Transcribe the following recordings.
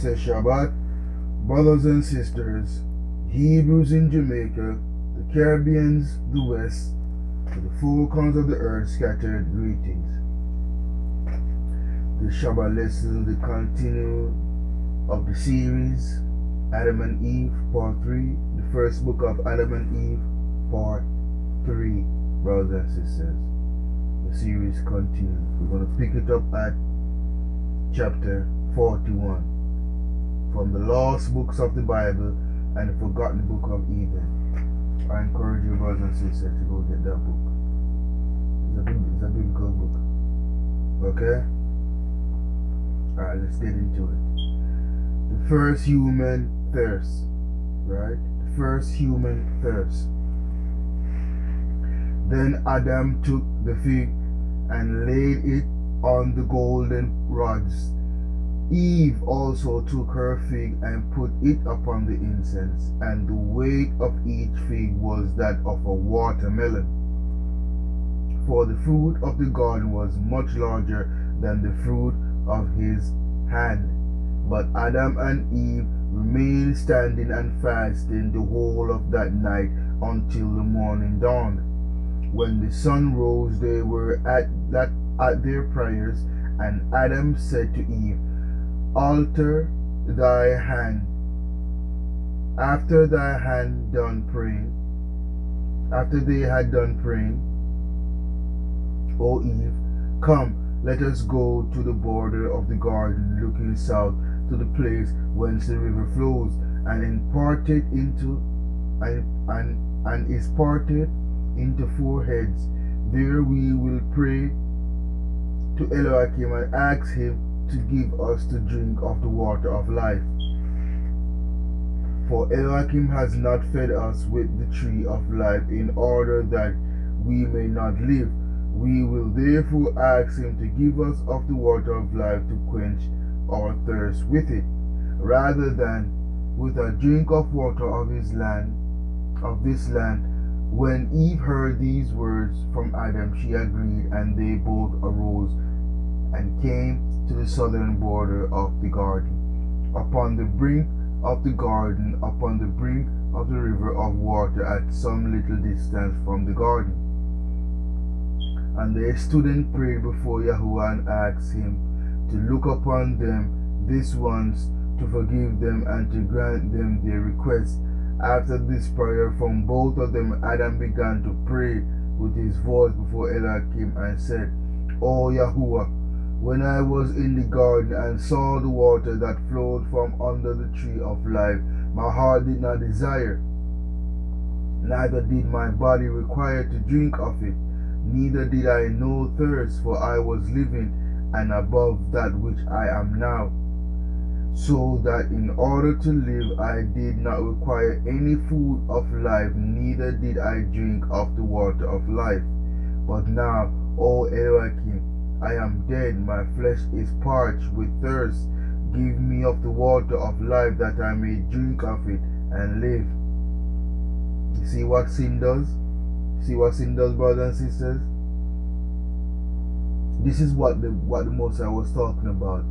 Blessed Shabbat, brothers and sisters, Hebrews in Jamaica, the Caribbeans, the West, to the four corners of the earth scattered greetings. The Shabbat lesson, the continue of the series, Adam and Eve, Part 3, the first book of Adam and Eve, Part 3, brothers and sisters. The series continues. We're going to pick it up at chapter 41 from the lost books of the Bible and the forgotten book of Eden. I encourage you, brothers and sisters, to go get that book. It's a biblical book. Okay? Alright, let's get into it. The first human thirst. Right? The first human thirst. Then Adam took the fig and laid it on the golden rods. Eve also took her fig and put it upon the incense, and the weight of each fig was that of a watermelon. For the fruit of the garden was much larger than the fruit of his hand. But Adam and Eve remained standing and fasting the whole of that night until the morning dawned. When the sun rose, they were at their prayers, and Adam said to Eve, "Alter thy hand." After they had done praying, O Eve, come, let us go to the border of the garden, looking south to the place whence the river flows, and is parted into 4 heads. There we will pray to Elohim and ask him to give us to drink of the water of life. For Elohim has not fed us with the tree of life in order that we may not live. We will therefore ask him to give us of the water of life to quench our thirst with it, rather than with a drink of water of this land. When Eve heard these words from Adam, she agreed, and they both arose and came to the southern border of the garden, upon the brink of the garden, upon the brink of the river of water at some little distance from the garden. And they stood and prayed before Yahuwah and asked him to look upon them this once, to forgive them and to grant them their request. After this prayer from both of them, Adam began to pray with his voice before Elohim and said, "O Yahuwah, when I was in the garden and saw the water that flowed from under the tree of life, my heart did not desire, neither did my body require to drink of it, neither did I know thirst, for I was living and above that which I am now. So that in order to live I did not require any food of life, neither did I drink of the water of life. But now, O Elohim, I am dead, my flesh is parched with thirst. Give me of the water of life, that I may drink of it and live." You see what sin does? See what sin does, brothers and sisters? This is what the Most High was talking about.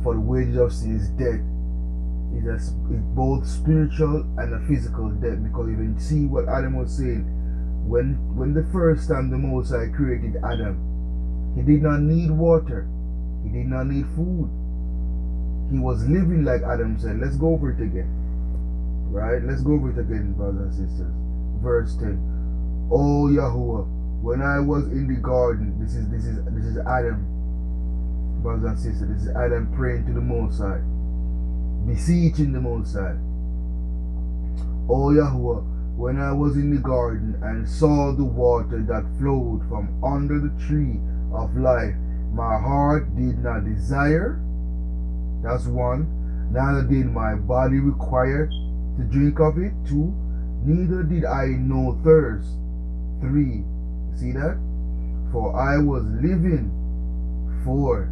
For the wages of sin is death. It's both spiritual and a physical death, because you can see what Adam was saying. When the first time the Most High created Adam, he did not need water. He did not need food. He was living like Adam said. Let's go over it again. Right? Let's go over it again, brothers and sisters. Verse 10. "O Yahuwah, when I was in the garden," this is Adam, brothers and sisters. This is Adam praying to the Most High, beseeching the Most High. "O Yahuwah, when I was in the garden and saw the water that flowed from under the tree of life, my heart did not desire." That's 1. "Neither did my body require to drink of it." 2. "Neither did I know thirst." 3. See that? "For I was living." 4.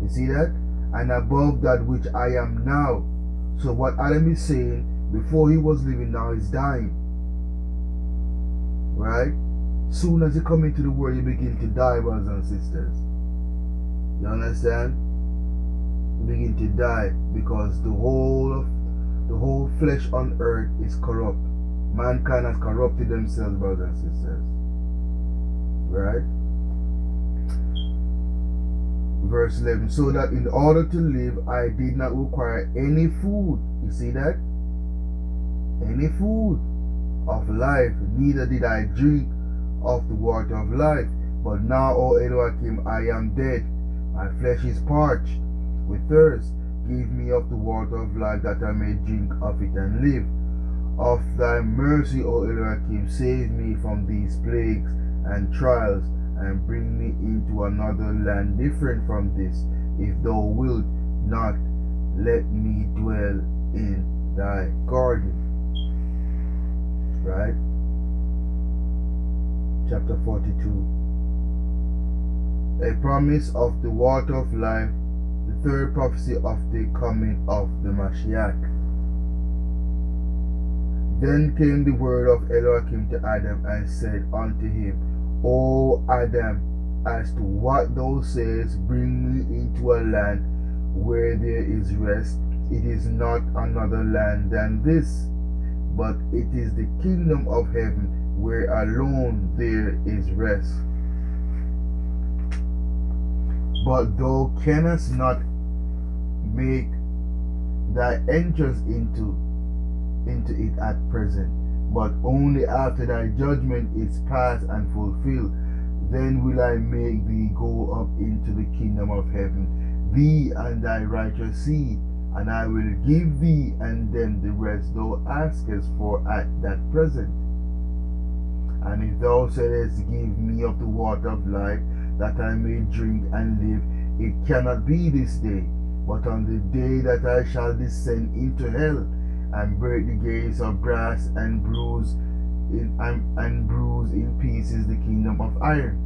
You see that? "And above that which I am now." So what Adam is saying, before he was living, now he's dying. Right? Soon as you come into the world, you begin to die, brothers and sisters. You understand? begin to die, because the whole flesh on earth is corrupt. Mankind has corrupted themselves, brothers and sisters. Right? Verse 11. So that in order to live, I did not require any food. You see that? Any food of life, neither did I drink of the water of life. But now, O Elohim, I am dead. My flesh is parched with thirst. Give me of the water of life, that I may drink of it and live. Of thy mercy, O Elohim, save me from these plagues and trials, and bring me into another land different from this. If thou wilt not, let me dwell in thy garden. Right? Chapter 42. A promise of the water of life, the third prophecy of the coming of the Mashiach. Then came the word of Elohim to Adam, and said unto him, O Adam, as to what thou sayest, bring me into a land where there is rest. It is not another land than this, but it is the kingdom of heaven, where alone there is rest. But thou canst not make thy entrance into it at present, but only after thy judgment is past and fulfilled. Then will I make thee go up into the kingdom of heaven, thee and thy righteous seed, and I will give thee and them the rest thou askest for at that present. And if thou saidest, give me of the water of life, that I may drink and live, it cannot be this day, but on the day that I shall descend into hell, and break the gates of brass, and bruise in pieces the kingdom of iron.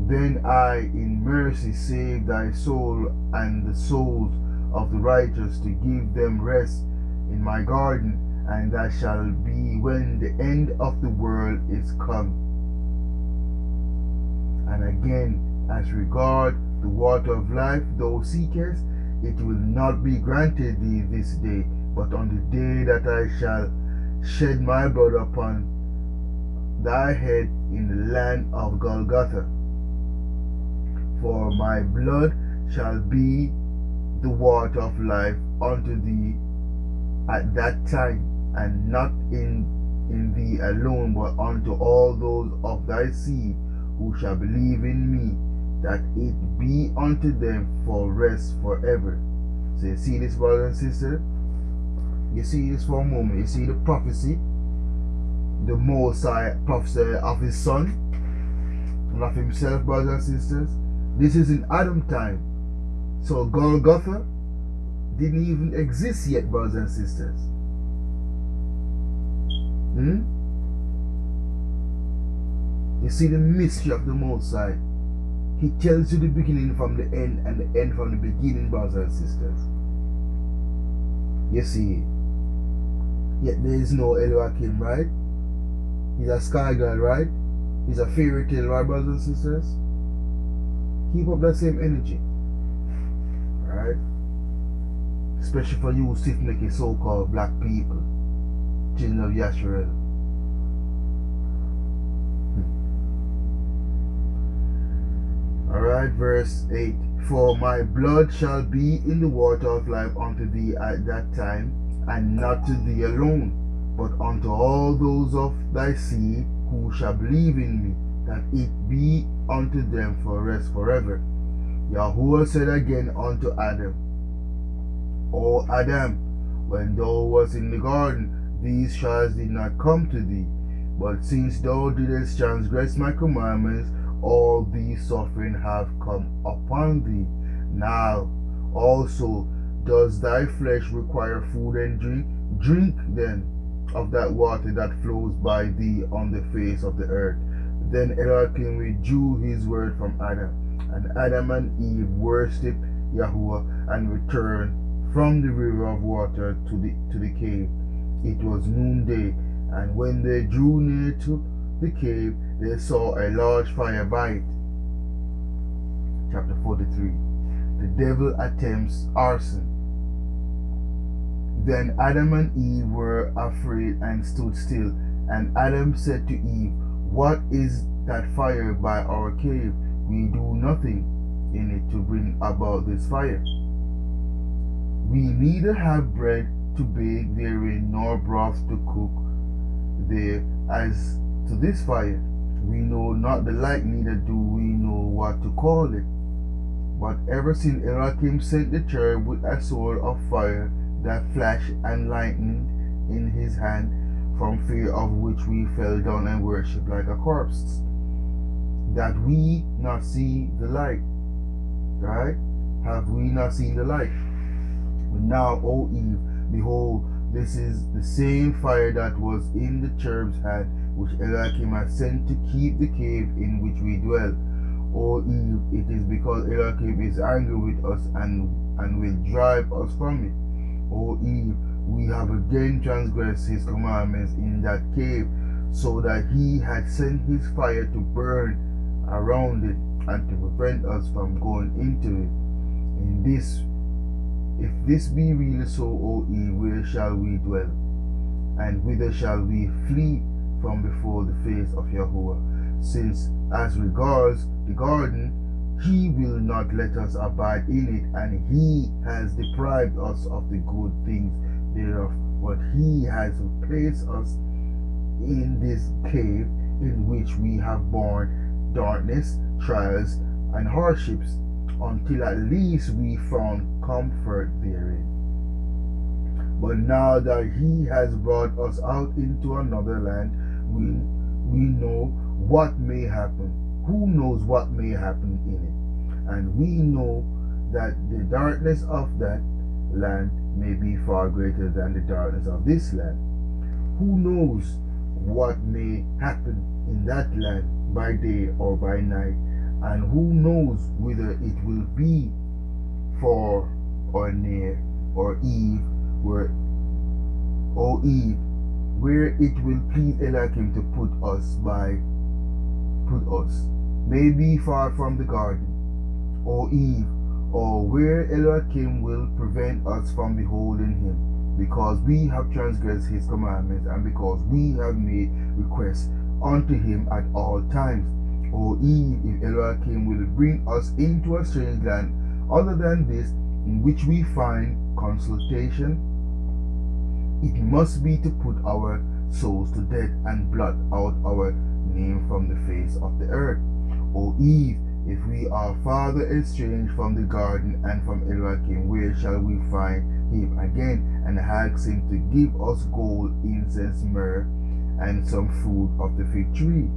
Then I in mercy save thy soul and the souls of the righteous, to give them rest in my garden, and that shall be when the end of the world is come. And again, as regard the water of life thou seekest, it will not be granted thee this day, but on the day that I shall shed my blood upon thy head in the land of Golgotha. For my blood shall be the water of life unto thee at that time, and not in thee alone, but unto all those of thy seed who shall believe in me, that it be unto them for rest forever. So you see this, brothers and sisters? You see this for a moment. You see the prophecy, the Messiah prophecy of his son and of himself, brothers and sisters. This is in Adam time. So Golgotha didn't even exist yet, brothers and sisters. You see the mystery of the Messiah. He tells you the beginning from the end, and the end from the beginning, brothers and sisters. You see, yet there is no Elohim, right? He's a sky god, right? He's a fairy tale, right, brothers and sisters? Keep up that same energy, right? Especially for you stiff-necked so-called black people, children of Yasharel. Alright, verse 8. For my blood shall be in the water of life unto thee at that time, and not to thee alone, but unto all those of thy seed who shall believe in me, that it be unto them for rest forever. Yahuwah said again unto Adam, O Adam, when thou wast in the garden, these trials did not come to thee, but since thou didst transgress my commandments, all these suffering have come upon thee. Now also does thy flesh require food and drink? Drink then of that water that flows by thee on the face of the earth. Then Elohim withdrew his word from Adam, and Adam and Eve worshipped Yahuwah, and returned from the river of water to the cave. It was noonday, and when they drew near to the cave, they saw a large fire by it. Chapter 43. the devil attempts arson. Then Adam and Eve were afraid and stood still. And Adam said to Eve, "What is that fire by our cave? We do nothing in it to bring about this fire. We neither have bread to bake therein, nor broth to cook there. As to this fire, we know not the like, neither do we know what to call it. But ever since Elohim sent the cherub with a sword of fire that flashed and lightened in his hand, from fear of which we fell down and worshipped like a corpse, that we not see the light." Right? Have we not seen the light? But now, O Eve, behold, this is the same fire that was in the cherub's hand, which Elohim had sent to keep the cave in which we dwell. O Eve, it is because Elohim is angry with us and will drive us from it. O Eve, we have again transgressed his commandments in that cave, so that he had sent his fire to burn around it and to prevent us from going into it. If this be really so, O Eve, where shall we dwell? And whither shall we flee from before the face of Yahuwah? Since as regards the garden, he will not let us abide in it, and he has deprived us of the good things thereof. But he has placed us in this cave, in which we have borne darkness, trials, and hardships, until at least we found comfort therein. But now that he has brought us out into another land, we know what may happen. Who knows what may happen in it? And we know that the darkness of that land may be far greater than the darkness of this land. Who knows what may happen in that land by day or by night? And who knows whether it will be far or near, or Eve, where it will please Elohim to put us, maybe far from the garden, O Eve, or where Elohim will prevent us from beholding him, because we have transgressed his commandments, and because we have made requests unto him at all times. O Eve, if Elohim will bring us into a strange land other than this, in which we find consultation, it must be to put our souls to death and blot out our name from the face of the earth. O Eve, if we are farther estranged from the garden and from Elohim, where shall we find him again, and ask him to give us gold, incense, myrrh, and some fruit of the fig tree?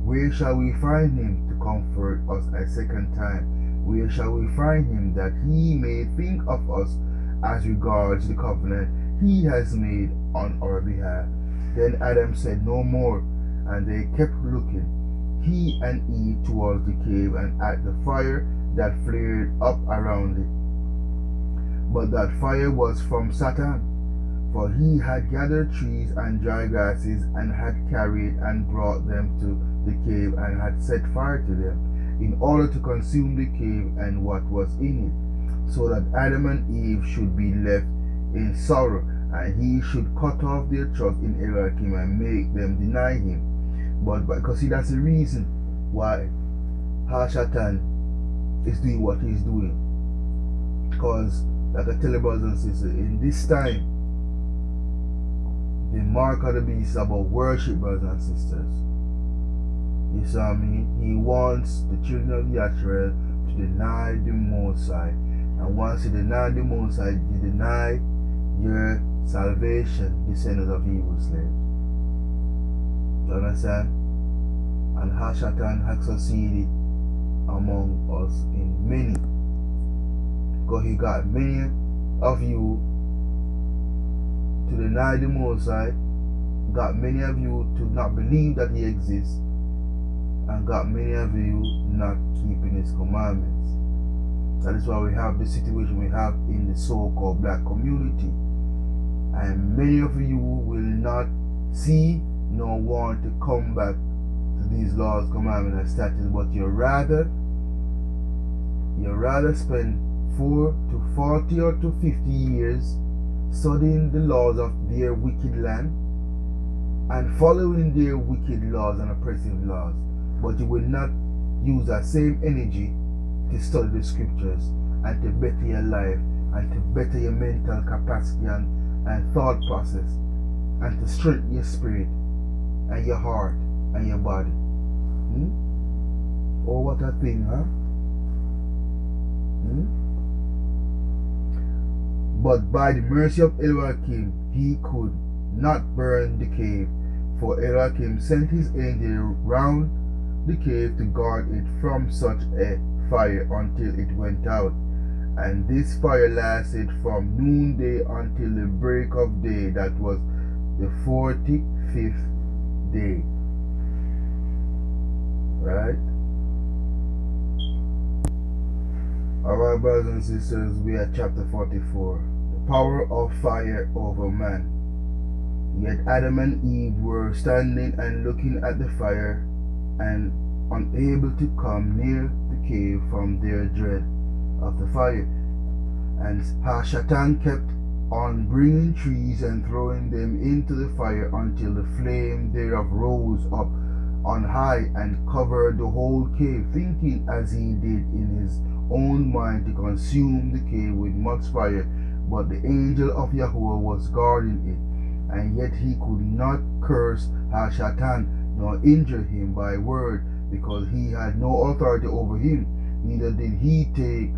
Where shall we find him to comfort us a second time? Where shall we find him that he may think of us as regards the covenant he has made on our behalf? Then Adam said no more, and they kept looking, he and Eve, towards the cave and at the fire that flared up around it. But that fire was from Satan, for he had gathered trees and dry grasses, and had carried and brought them to the cave, and had set fire to them, in order to consume the cave and what was in it, so that Adam and Eve should be left in sorrow, and he should cut off their trust in Elohim and make them deny him. But because see, that's the reason why Hashatan is doing what he's doing. Because, like I tell you, brothers and sisters, in this time, the mark of the beast is about worship, brothers and sisters. You see what I mean? He wants the children of Israel to deny the Most High. And once you deny the Most High, you deny your salvation, descendants of evil slaves. You understand? And Hashatan has succeeded among us in many. Because he got many of you to deny the Most High, got many of you to not believe that he exists, and got many of you not keeping his commandments. That is why we have the situation we have in the so-called black community. And many of you will not see nor want to come back to these laws, commandments, and statutes, but you rather You rather spend 4 to 40 or to 50 years studying the laws of their wicked land and following their wicked laws and oppressive laws, but you will not use that same energy to study the scriptures and to better your life and to better your mental capacity and thought process and to strengthen your spirit and your heart and your body. Oh, what a thing, huh? But by the mercy of Eliakim, he could not burn the cave, for Eliakim sent his angel round the cave to guard it from such a fire until it went out. And this fire lasted from noonday until the break of day, that was the 45th day. Right? Alright, brothers and sisters, we are chapter 44. The power of fire over man. Yet Adam and Eve were standing and looking at the fire and unable to come near the cave from their dread of the fire. And Hashatan kept on bringing trees and throwing them into the fire until the flame thereof rose up on high and covered the whole cave, thinking as he did in his own mind to consume the cave with much fire. But the angel of Yahweh was guarding it, and yet he could not curse Hashatan nor injure him by word, because he had no authority over him, neither did he take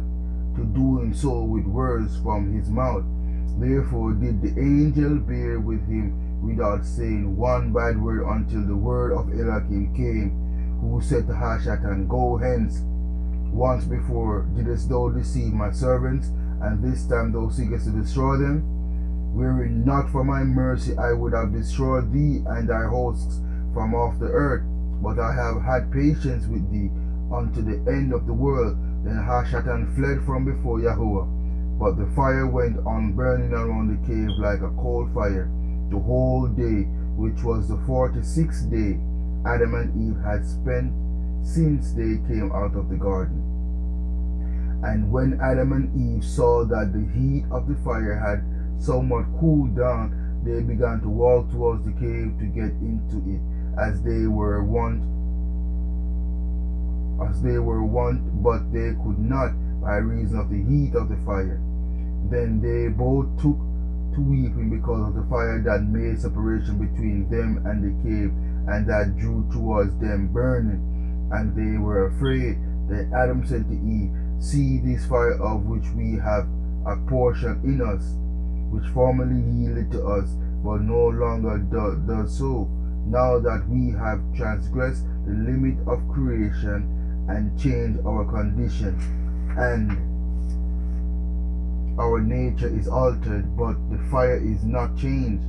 to doing so with words from his mouth. Therefore did the angel bear with him without saying one bad word until the word of Eliakim came, who said to Hashatan, Go hence. Once before didst thou deceive my servants, and this time thou seekest to destroy them? Were it not for my mercy, I would have destroyed thee and thy hosts from off the earth. But I have had patience with thee unto the end of the world. Then Hashatan fled from before Yahweh. But the fire went on burning around the cave like a coal fire the whole day, which was the 46th day Adam and Eve had spent since they came out of the garden. And when Adam and Eve saw that the heat of the fire had somewhat cooled down, they began to walk towards the cave to get into it, as they were wont, but they could not by reason of the heat of the fire. Then they both took to weeping because of the fire that made separation between them and the cave, and that drew towards them burning. And they were afraid. Then Adam said to Eve, See this fire of which we have a portion in us, which formerly yielded to us, but no longer does so, now that we have transgressed the limit of creation and changed our condition, and our nature is altered, but the fire is not changed.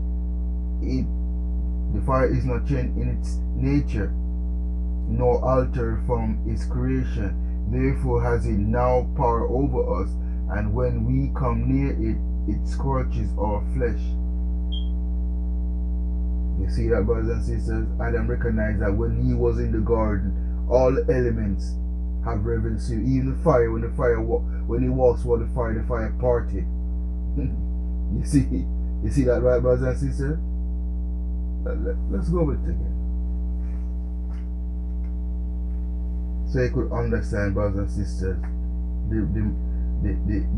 The fire is not changed in its nature, nor altered from its creation. Therefore has it now power over us, and when we come near it, it scorches our flesh. You see that, brothers and sisters? Adam recognized that when he was in the garden, all the elements have reverence to him. Even the fire, when he walks toward the fire parted. You see that, right, brothers and sisters? Let's go with it again, so you could understand, brothers and sisters.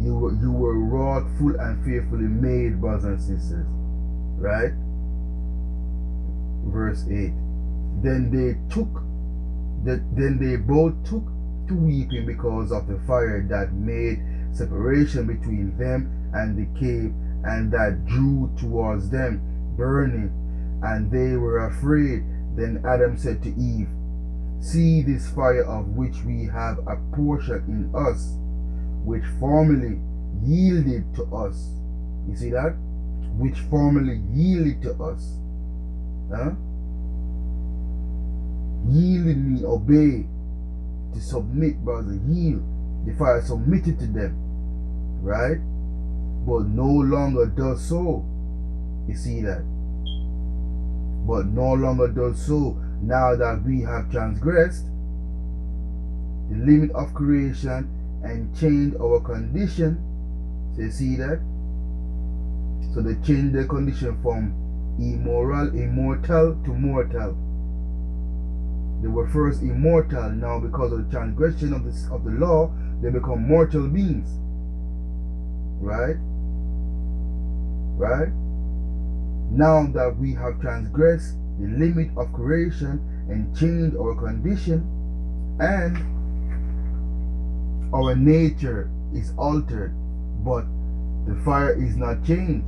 You were wrought, full and fearfully made, brothers and sisters, right? Verse 8. Then they both took to weeping because of the fire that made separation between them and the cave, and that drew towards them burning, and they were afraid. Then Adam said to Eve, See this fire of which we have a portion in us, which formerly yielded to us. You see that? Which formerly yielded to us. Huh? Yielded means obey, to submit, brother. Yield. The fire submitted to them, right? But no longer does so. You see that? But no longer does so, now that we have transgressed the limit of creation and changed our condition. So you see that? So they changed their condition from immortal to mortal. They were first immortal. Now because of the transgression of the law, they become mortal beings. Right? Right? Now that we have transgressed the limit of creation and changed our condition, and our nature is altered, but the fire is not changed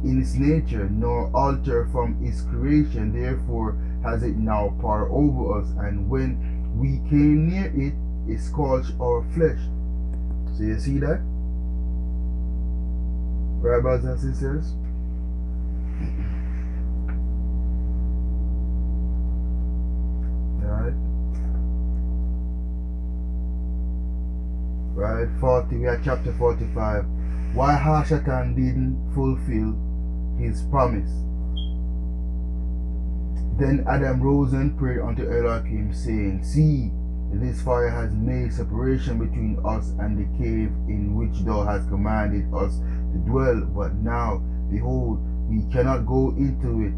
in its nature, nor altered from its creation. Therefore has it now power over us, and when we came near it, it scorched our flesh. So you see that? Right, brothers and sisters? Right, 40, we are chapter 45. Why Hashatan didn't fulfill his promise. Then Adam rose and prayed unto Elohim, saying, See, this fire has made separation between us and the cave in which thou hast commanded us to dwell. But now, behold, we cannot go into it.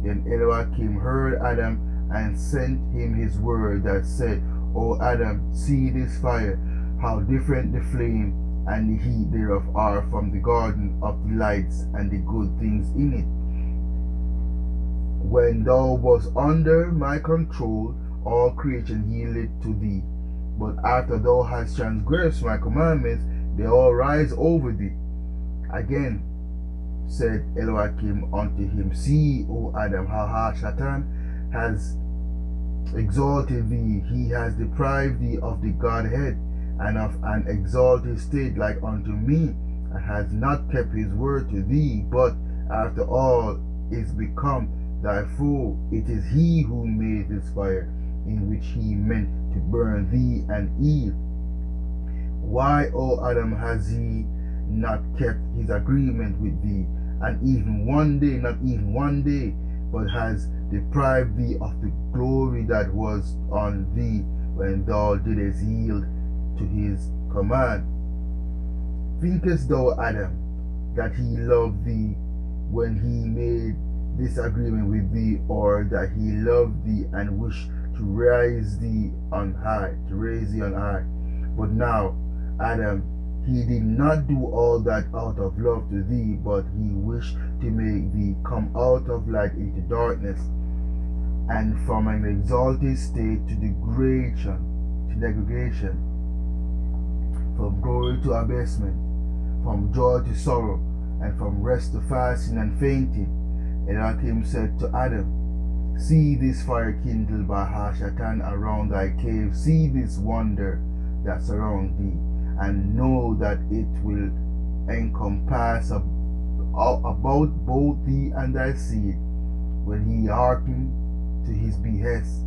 Then Elohim heard Adam and sent him his word that said, O Adam, see this fire, how different the flame and the heat thereof are from the garden of delights and the good things in it. When thou wast under my control, all creation yielded to thee. But after thou hast transgressed my commandments, they all rise over thee. Again said Elohim unto him, See, O Adam, how Hashatan has exalted thee. He has deprived thee of the Godhead, and of an exalted state like unto me, and has not kept his word to thee, but after all is become thy foe. It is he who made this fire, in which he meant to burn thee and Eve. Why, O Adam, has he not kept his agreement with thee, and even one day, not even one day, but has deprived thee of the glory that was on thee when thou didst yield to his command? Thinkest thou, Adam, that he loved thee when he made this agreement with thee, or that he loved thee and wished to raise thee on high, But now, Adam, he did not do all that out of love to thee, but he wished to make thee come out of light into darkness, and from an exalted state to degradation, from glory to abasement, from joy to sorrow, and from rest to fasting and fainting. Elohim said to Adam, See this fire kindled by Hashatan around thy cave, see this wonder that surrounds thee, and know that it will encompass about both thee and thy seed, when he hearken to his behest,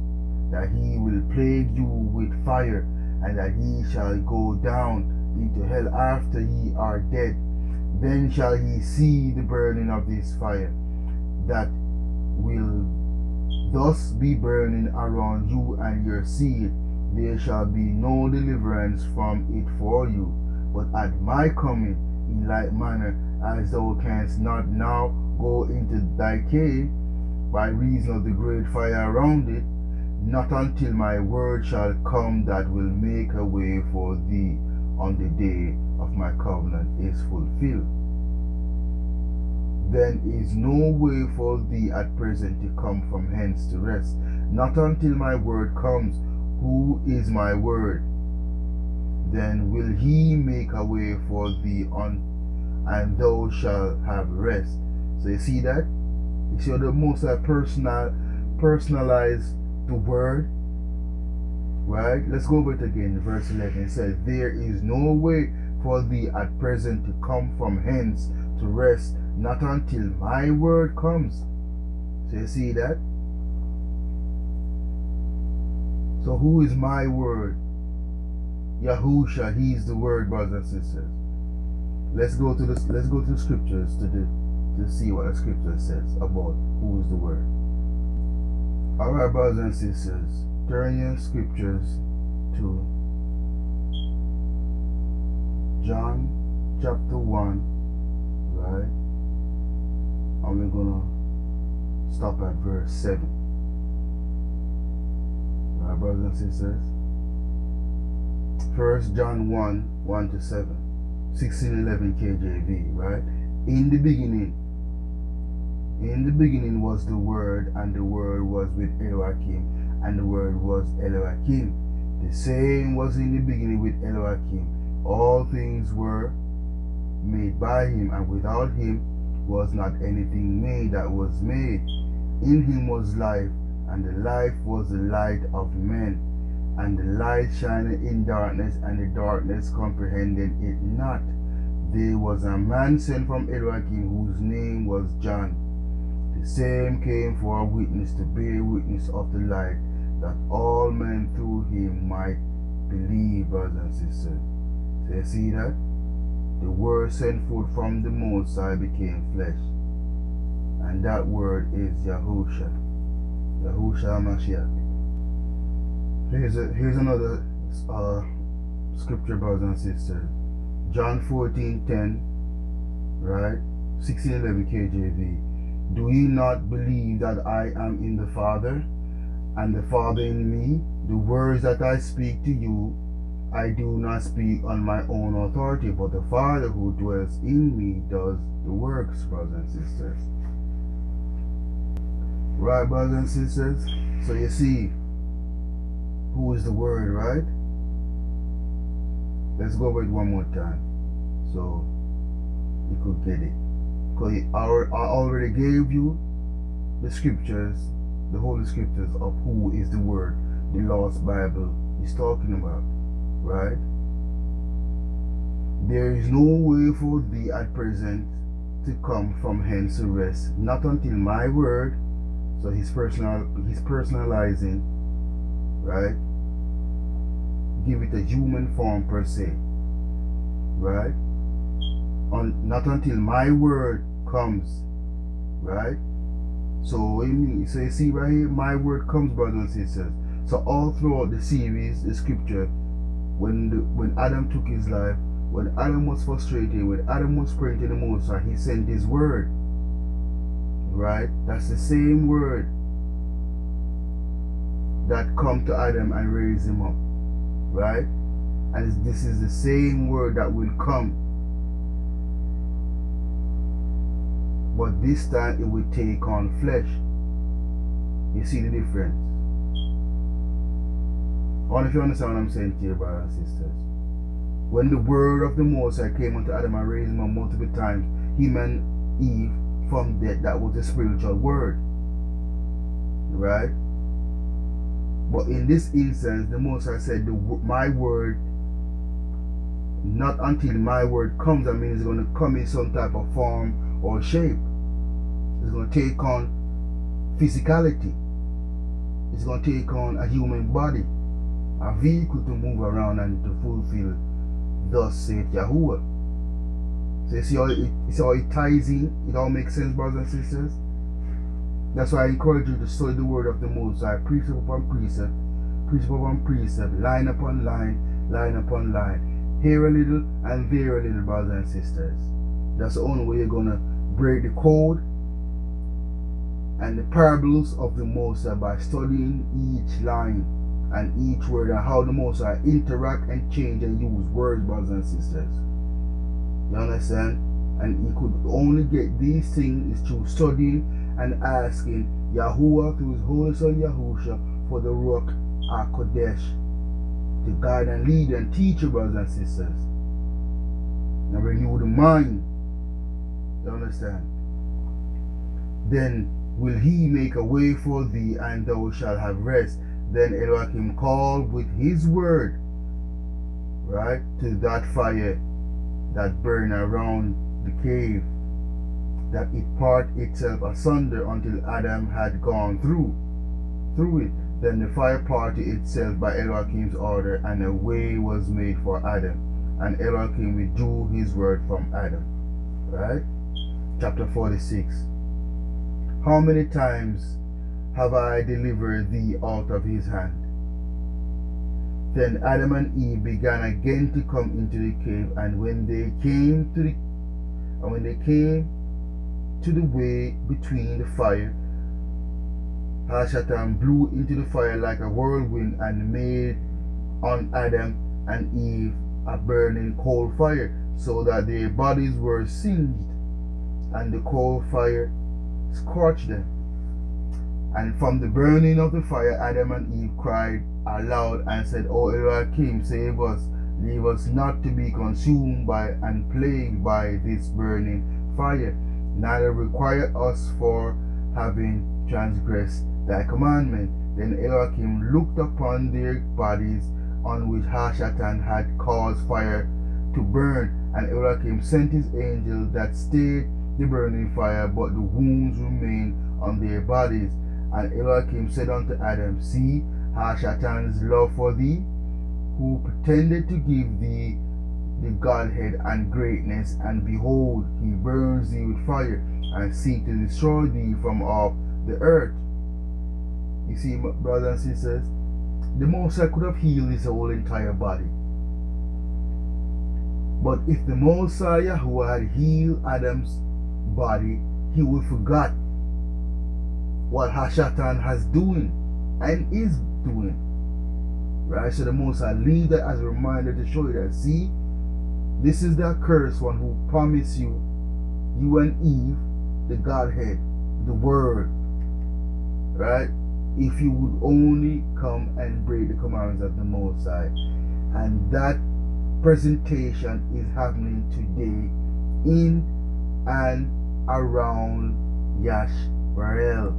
that he will plague you with fire, and that ye shall go down into hell after ye are dead. Then shall he see the burning of this fire, that will thus be burning around you and your seed. There shall be no deliverance from it for you. But at my coming, in like manner as thou canst not now go into thy cave, by reason of the great fire around it, not until my word shall come that will make a way for thee on the day of my covenant is fulfilled. Then is no way for thee at present to come from hence to rest, not until my word comes. Who is my word? Then will he make a way for thee and thou shalt have rest. So you see that? You see how the Most High personalize the word, right? Let's go over it again. Verse 11, it says, There is no way for thee at present to come from hence to rest, not until my word comes. So you see that? So who is my word? Yahusha, he is the word, brothers and sisters. Let's go to the scriptures to see what the scripture says about who is the word. Alright, brothers and sisters, turn your scriptures to John chapter 1, right? And we're gonna stop at verse 7. Right, brothers and sisters? 1 John 1, 1 to 7. 1611 KJV, right? In the beginning was the Word, and the Word was with Elohim, and the Word was Elohim. The same was in the beginning with Elohim. All things were made by him, and without him was not anything made that was made. In him was life, and the life was the light of men. And the light shined in darkness, and the darkness comprehended it not. There was a man sent from Elohim, whose name was John. The same came for a witness, to bear witness of the light, that all men through him might believe, brothers and sisters. So you see that? The word sent forth from the Most High became flesh. And that word is Yahusha. Yahusha Mashiach. Here's another scripture, brothers and sisters. John 14:10, right? 1611 KJV. Do ye not believe that I am in the Father, and the Father in me? The words that I speak to you, I do not speak on my own authority, but the Father who dwells in me does the works, brothers and sisters. Right, brothers and sisters? So you see, who is the Word, right? Let's go over it one more time, so you could get it. Because I already gave you the scriptures, the Holy Scriptures of who is the Word, the lost Bible is talking about, right? There is no way for thee at present to come from hence to rest, not until my word. So he's personalizing, right? Give it a human form per se, right? Not until my word comes, right? So you see right here, my word comes, brothers and sisters. So all throughout the series, the scripture, when Adam took his life, when Adam was frustrated, when Adam was praying to the Most High, he sent his word, right? That's the same word that come to Adam and raise him up, right? And this is the same word that will come, but this time it will take on flesh. You see the difference? I wonder if you understand what I'm saying to you, brothers and sisters. When the word of the Most High came unto Adam and raised him up multiple times, him and Eve from death, that was the spiritual word, right? But in this instance, the Most High said, my word, not until my word comes, I mean it's going to come in some type of form or shape. It's going to take on physicality. It's going to take on a human body, a vehicle to move around and to fulfill, thus saith Yahuwah. So you see how it ties in? It all makes sense, brothers and sisters? That's why I encourage you to study the word of the Most High, precept upon precept, precept upon precept, line upon line, line upon line. Here a little and there a little, brothers and sisters. That's the only way you're going to break the code and the parables of the Most High, by studying each line and each word, and how the Most High interact and change and use words, brothers and sisters. You understand? And you could only get these things through studying and asking Yahuwah through his Holy Son Yahusha for the Ruach HaKodesh to guide and lead and teach you, brothers and sisters, and renew the mind. You understand? Then will he make a way for thee, and thou shalt have rest. Then Elohim called with his word, right, to that fire that burned around the cave, that it part itself asunder until Adam had gone through it. Then the fire parted itself by Elohim's order, and a way was made for Adam, and Elohim withdrew his word from Adam. Right? Chapter 46. How many times have I delivered thee out of his hand? Then Adam and Eve began again to come into the cave, and when they came to the way between the fire, Hashatan blew into the fire like a whirlwind and made on Adam and Eve a burning coal fire, so that their bodies were singed, and the coal fire scorched them. And from the burning of the fire, Adam and Eve cried aloud and said, O Elohim, save us, leave us not to be consumed by and plagued by this burning fire, neither require us for having transgressed thy commandment. Then Elohim looked upon their bodies, on which Hashatan had caused fire to burn, and Elohim sent his angel that stayed the burning fire, but the wounds remained on their bodies. And Elohim said unto Adam, See Hashatan's love for thee, who pretended to give thee the Godhead and greatness, and behold, he burns thee with fire, and seek to destroy thee from off the earth. You see, brothers and sisters, the Most High could have healed his whole entire body. But if the Messiah who had healed Adam's body, he would forgot what Hashatan has doing and is doing. Right? So the Most High leave that as a reminder to show you that, see, this is the accursed one who promised you and Eve, the Godhead, the Word. Right? If you would only come and break the commandments of the Most High. And that presentation is happening today in and around Yashbarel,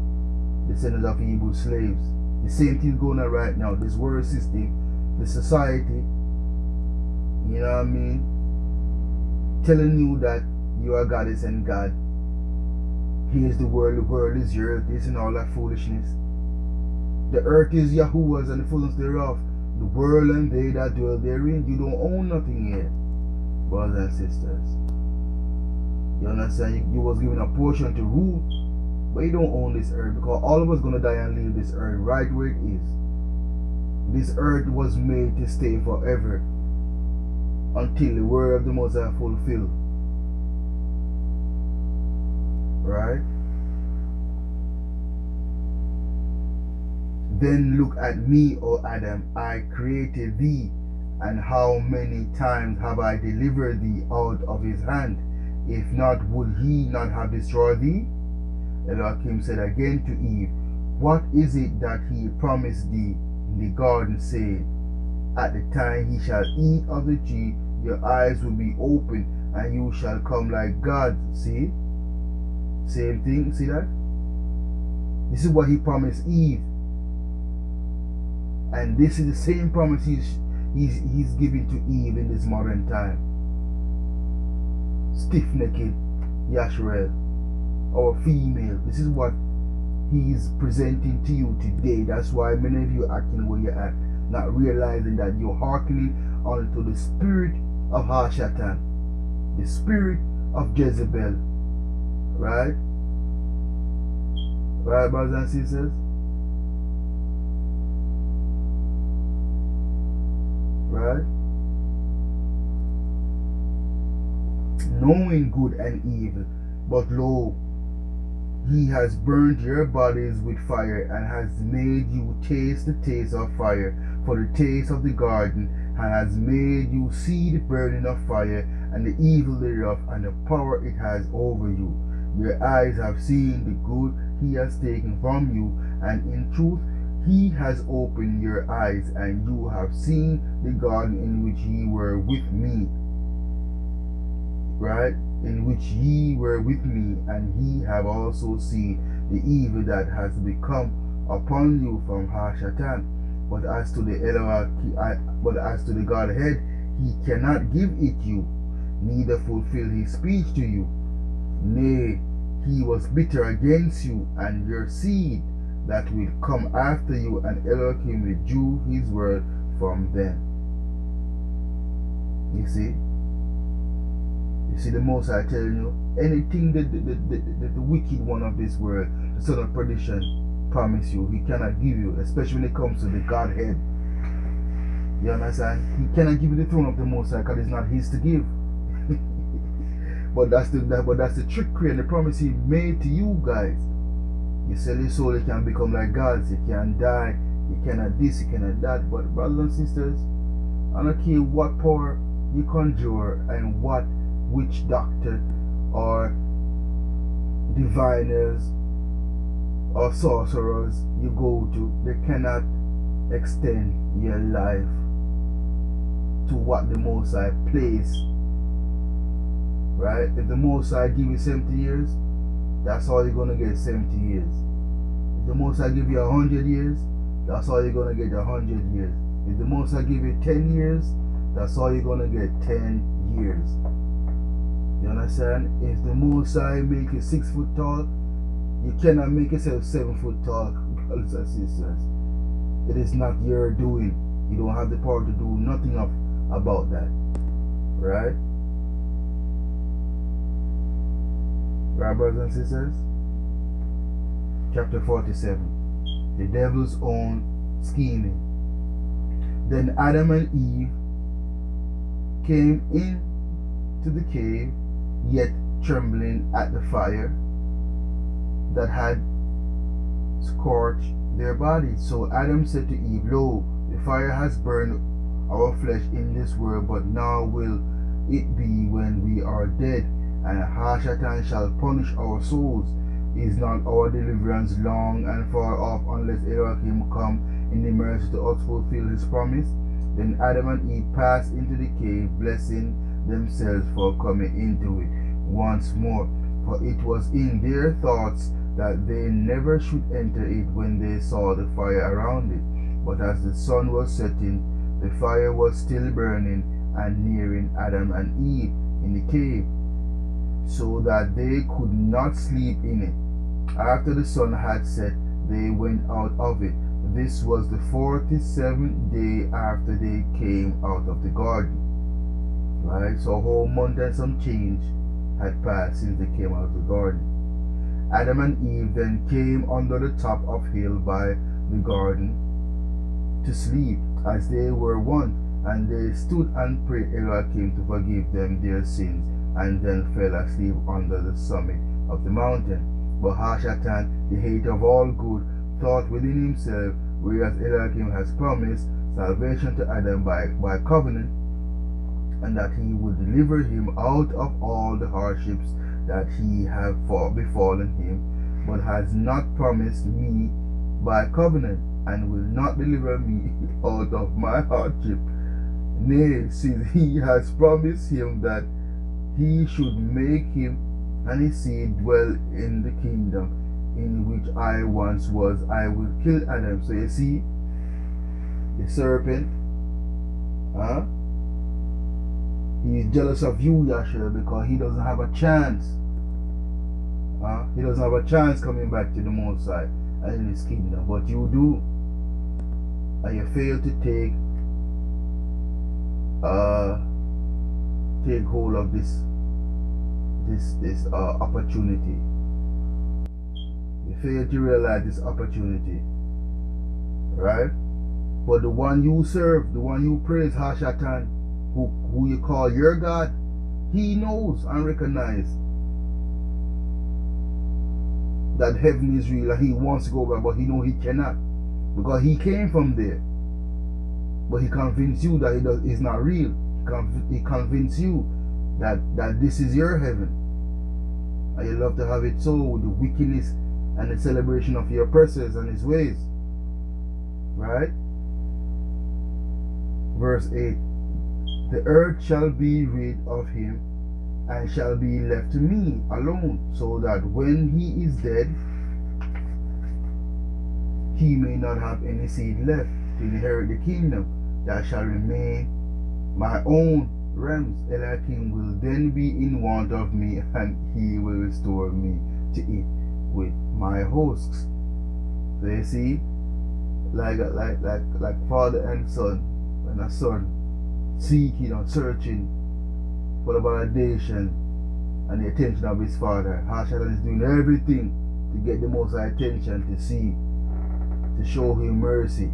descendants of Hebrew slaves. The same thing going on right now. This world system, the society, you know what I mean, telling you that you are goddess and God. Here's the world is yours, this and all that foolishness. The earth is Yahuwah's and the fullness thereof, the world and they that dwell therein. You don't own nothing here, brothers and sisters. You understand? You was given a portion to rule, but you don't own this earth, because all of us gonna die and leave this earth right where it is. This earth was made to stay forever until the word of the Most High fulfilled. Right? Then look at me, O Adam, I created thee, and how many times have I delivered thee out of his hand? If not, would he not have destroyed thee? Elohim said again to Eve, What is it that he promised thee in the garden, saying, At the time he shall eat of the tree, your eyes will be open, and you shall come like God. See? Same thing, see that? This is what he promised Eve. And this is the same promise he's giving to Eve in this modern time. Stiff-necked Yashrael, or female. This is what he's presenting to you today. That's why many of you are acting where you act, not realizing that you're hearkening onto the spirit of Hashatan, the spirit of Jezebel. Right? Right, brothers and sisters? Right? Knowing good and evil, but lo, he has burned your bodies with fire, and has made you taste the taste of fire, for the taste of the garden, and has made you see the burning of fire, and the evil thereof, and the power it has over you. Your eyes have seen the good he has taken from you, and in truth he has opened your eyes, and you have seen the garden in which ye were with me. Right? In which ye were with me, and ye have also seen the evil that has become upon you from Hashatan. But as to the Godhead, he cannot give it you, neither fulfill his speech to you. Nay, he was bitter against you and your seed that will come after you, and Elohim withdrew his word from them. You see? You see the Most High telling you, anything that the wicked one of this world, the son of perdition, promise you, he cannot give you, especially when it comes to the Godhead. You understand? He cannot give you the throne of the Most High because it's not his to give. But that's the trickery and the promise he made to you guys. You sell your soul, you can become like gods. You can die. You cannot this, you cannot that. But brothers and sisters, I don't care what power you conjure and what witch doctor or diviners or sorcerers you go to, they cannot extend your life to what the Most High placed. Right? If the Most High give you 70 years, that's all you're gonna get, 70 years. If the Most High give you 100 years, that's all you're gonna get, 100 years. If the Most High give you 10 years, that's all you're gonna get, 10 years. You understand? If the Most High make you 6 foot tall, you cannot make yourself 7 foot tall, brothers and sisters. It is not your doing. You don't have the power to do nothing about that. Right? Right, brothers and sisters? Chapter 47. The devil's own scheming. Then Adam and Eve came into the cave, yet trembling at the fire that had scorched their bodies. So Adam said to Eve, Lo, the fire has burned our flesh in this world, but now will it be when we are dead, and Hashatan shall punish our souls. Is not our deliverance long and far off, unless Elohim come in the mercy to us fulfill his promise? Then Adam and Eve passed into the cave, blessing themselves for coming into it once more. For it was in their thoughts that they never should enter it when they saw the fire around it. But as the sun was setting, the fire was still burning and nearing Adam and Eve in the cave, so that they could not sleep in it. After the sun had set, they went out of it. This was the 47th day after they came out of the garden. Right? So a whole month and some change had passed since they came out of the garden. Adam and Eve then came under the top of hill by the garden to sleep, as they were wont, and they stood and prayed Elohim to forgive them their sins, and then fell asleep under the summit of the mountain. But Hashatan, the hater of all good, thought within himself, whereas Elohim has promised salvation to Adam by covenant, and that he would deliver him out of all the hardships that he have befallen him, but has not promised me by covenant, and will not deliver me out of my hardship. Nay, since he has promised him that he should make him and his seed dwell in the kingdom in which I once was, I will kill Adam. So you see, the serpent, he is jealous of you, Yahshua, because he doesn't have a chance. He doesn't have a chance coming back to the Most High and in his kingdom. But you do, and you fail to take hold of this opportunity. You fail to realize this opportunity, right? But the one you serve, the one you praise, Hashatan, who you call your God, he knows and recognizes that heaven is real and he wants to go back, but he knows he cannot, because he came from there. But he convinced you that it's not real. He convinced you that this is your heaven, and you love to have it so, with the wickedness and the celebration of your oppressors and his ways. Right? Verse 8. The earth shall be rid of him, and shall be left to me alone, so that when he is dead, he may not have any seed left to inherit the kingdom that shall remain my own realms. Elohim will then be in want of me, and he will restore me to it with my hosts. So you see, like father and son, when a son seeking or searching for the validation and the attention of his father, Hashatan is doing everything to get the Most High attention, to see, to show him mercy,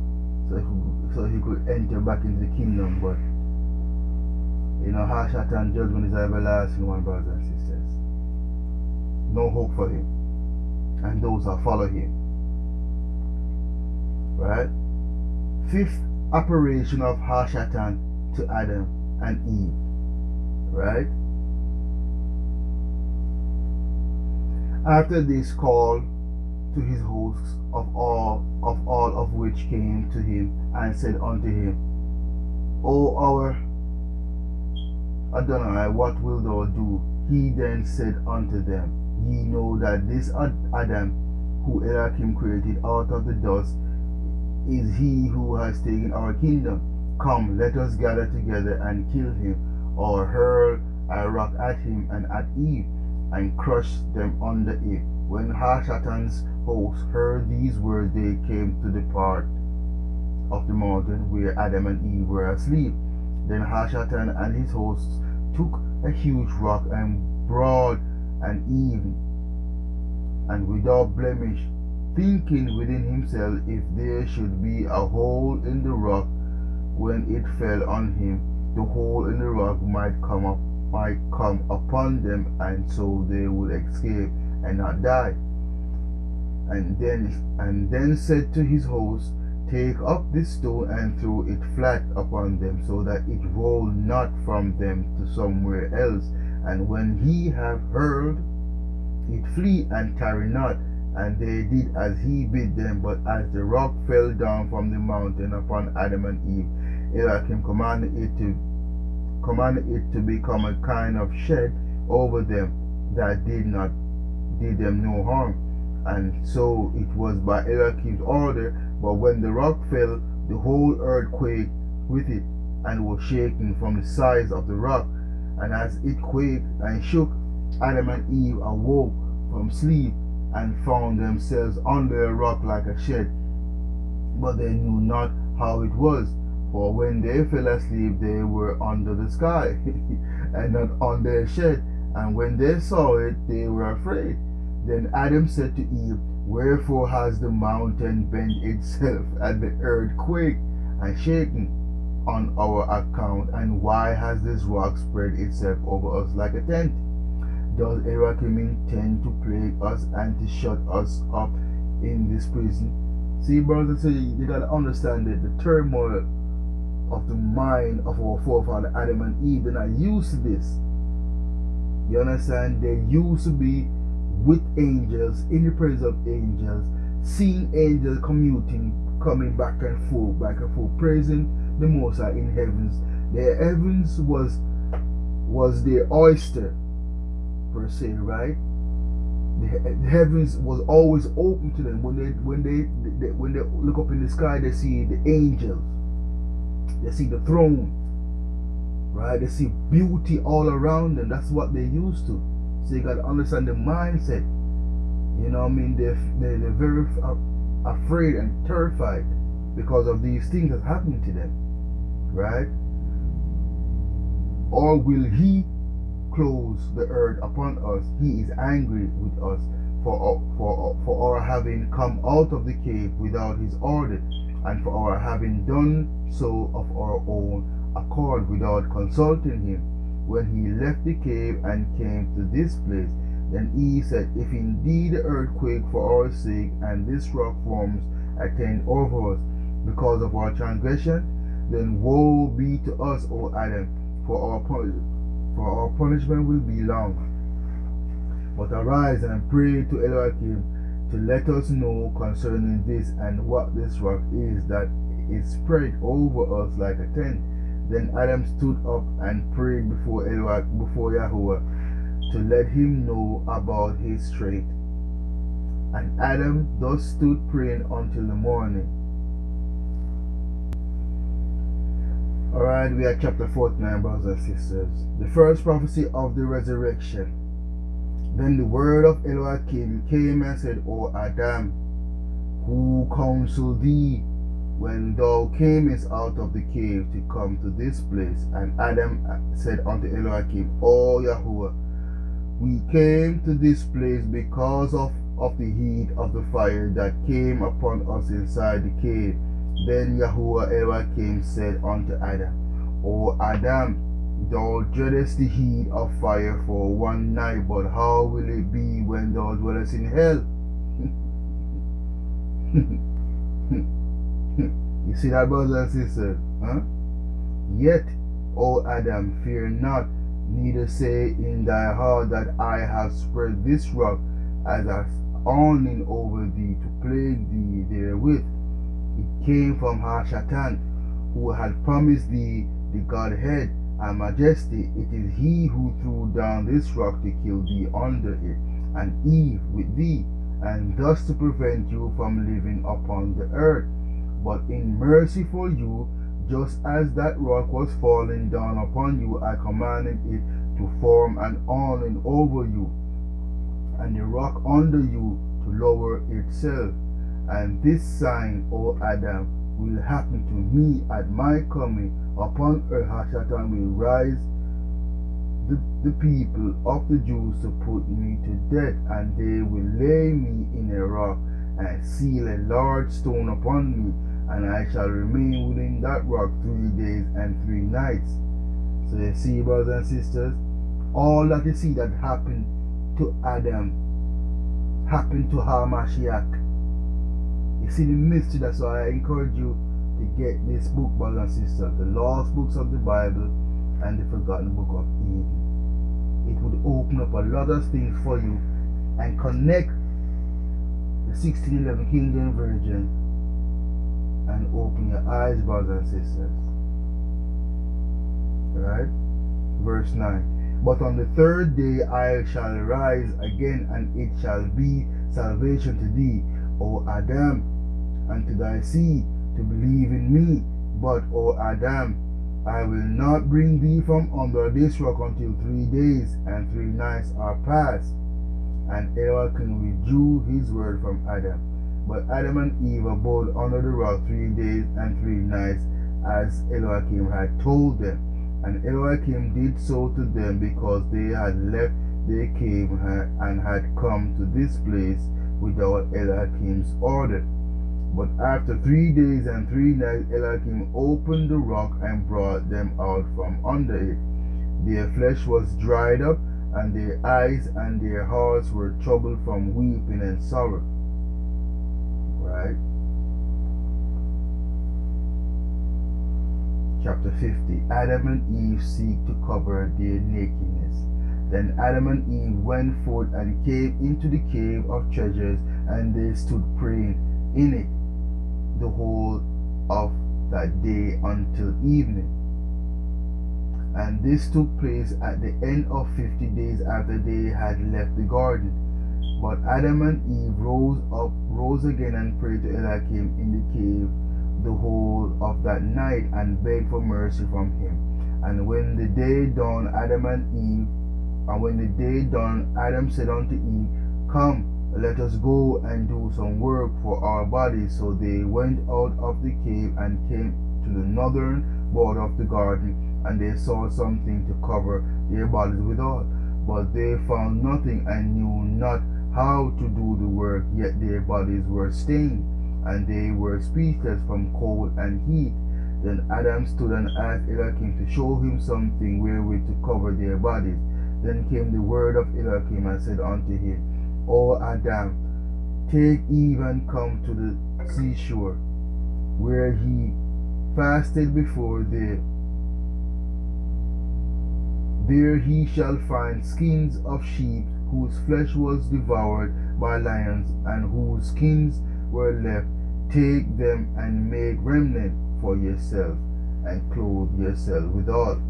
so he could enter back into the kingdom. But Hashatan judgment is everlasting one, brothers and sisters. No hope for him and those that follow him. Right? Fifth apparition of Hashatan to Adam and Eve. Right? After this call to his hosts of all of which came to him and said unto him, O our Adonai, what wilt thou do? He then said unto them, Ye know that this Adam, who Elohim created out of the dust, is he who has taken our kingdom. Come, let us gather together and kill him, or hurl a rock at him and at Eve, and crush them under it. When Hashatan's hosts heard these words, they came to the part of the mountain where Adam and Eve were asleep. Then Hashatan and his hosts took a huge rock and broad and even and without blemish, thinking within himself, if there should be a hole in the rock when it fell on him, the hole in the rock might come upon them, and so they would escape and not die. And then said to his host, Take up this stone and throw it flat upon them, so that it roll not from them to somewhere else. And when he have hurled, it flee and tarry not. And they did as he bid them. But as the rock fell down from the mountain upon Adam and Eve, Elohim commanded it to become a kind of shed over them, that did them no harm. And so it was by Elohim's order. But when the rock fell, the whole earth quaked with it, and was shaken from the sides of the rock. And as it quaked and shook, Adam and Eve awoke from sleep, and found themselves under a rock like a shed. But they knew not how it was, for when they fell asleep, they were under the sky, and not under a shed. And when they saw it, they were afraid. Then Adam said to Eve, Wherefore has the mountain bent itself, and the earth quaked and shaken on our account? And why has this rock spread itself over us like a tent? Does Elohim intend to plague us and to shut us up in this prison? See, brothers and sisters, you gotta understand that the turmoil of the mind of our forefather Adam and Eve, they're not used to this. You understand? They used to be with angels, in the presence of angels, seeing angels coming back and forth, praising the Most High in heavens. The heavens was their oyster, per se, right? The heavens was always open to them. When they look up in the sky, they see the angels, they see the throne, right? They see beauty all around them. That's what they used to. So you gotta understand the mindset. You know what I mean? They're very afraid and terrified because of these things that's happening to them, right? Or will he close the earth upon us? He is angry with us for our having come out of the cave without his order, and for our having done so of our own accord without consulting him. When he left the cave and came to this place, then he said, If indeed the earth quake for our sake, and this rock forms a tent over us because of our transgression, then woe be to us, O Adam, for our punishment will be long. But arise and pray to Elohim to let us know concerning this, and what this rock is that is spread over us like a tent. Then Adam stood up and prayed before Yahweh to let him know about his strait. And Adam thus stood praying until the morning. Alright, we are chapter 49, brothers and sisters. The first prophecy of the resurrection. Then the word of Elohim came and said, O Adam, who counseled thee when thou camest out of the cave to come to this place? And Adam said unto Elohim, O Yahweh, we came to this place because of the heat of the fire that came upon us inside the cave. Then Yahuwah Elohim said unto Adam, O Adam, thou dreadest the heat of fire for one night, but how will it be when thou dwellest in hell? You see that, brothers and sisters? Huh? Yet, O Adam, fear not, neither say in thy heart that I have spread this rock as an awning over thee to plague thee therewith. It came from Hashatan, who had promised thee the Godhead and majesty. It is he who threw down this rock to kill thee under it, and Eve with thee, and thus to prevent you from living upon the earth. But in mercy for you, just as that rock was falling down upon you, I commanded it to form an awning over you, and the rock under you to lower itself. And this sign, O Adam, will happen to me at my coming upon earth. Hashatan will rise the people of the Jews to put me to death, and they will lay me in a rock and seal a large stone upon me, and I shall remain within that rock 3 days and 3 nights. So you see, brothers and sisters, all that you see that happened to Adam happened to Hamashiach. You see the mystery. That's why I encourage you to get this book, brothers and sisters, the lost books of the Bible and the forgotten book of Eden. It would open up a lot of things for you and connect the 1611 King James Version and open your eyes, brothers and sisters. Right? Verse 9. But on the third day I shall rise again, and it shall be salvation to thee, O Adam, and to thy seed, to believe in me. But, O Adam, I will not bring thee from under this rock until 3 days and 3 nights are past. And Elohim withdrew his word from Adam. But Adam and Eve abode under the rock 3 days and 3 nights, as Elohim had told them. And Elohim did so to them, because they had left their cave and had come to this place without Elohim's order. But after 3 days and 3 nights, Elohim opened the rock and brought them out from under it. Their flesh was dried up, and their eyes and their hearts were troubled from weeping and sorrow. Right? Chapter 50. Adam and Eve seek to cover their nakedness. Then Adam and Eve went forth and came into the cave of treasures, and they stood praying in it the whole of that day until evening. And this took place at the end of 50 days after they had left the garden. But Adam and Eve rose again and prayed to Elohim in the cave the whole of that night, and begged for mercy from him. And when the day dawned, Adam said unto Eve, Come, let us go and do some work for our bodies. So they went out of the cave and came to the northern border of the garden, and they saw something to cover their bodies withal. But they found nothing, and knew not how to do the work, yet their bodies were stained, and they were speechless from cold and heat. Then Adam stood and asked Elohim to show him something wherewith to cover their bodies. Then came the word of Elohim and said unto him, O Adam, take Eve and come to the seashore, where he fasted before there. There he shall find skins of sheep, whose flesh was devoured by lions, and whose skins were left. Take them and make remnant for yourself, and clothe yourself withal.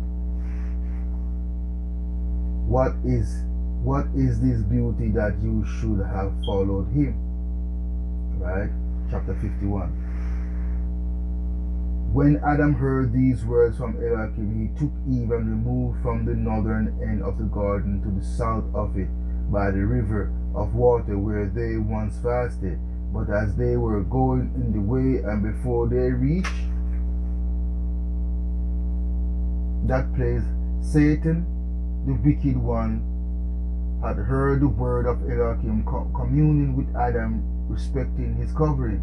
What is this beauty that you should have followed him? Right? Chapter 51. When Adam heard these words from Elohim, he took Eve and removed from the northern end of the garden to the south of it, by the river of water where they once fasted. But as they were going in the way, and before they reached that place, Satan, the wicked one, had heard the word of Elohim communing with Adam respecting his covering.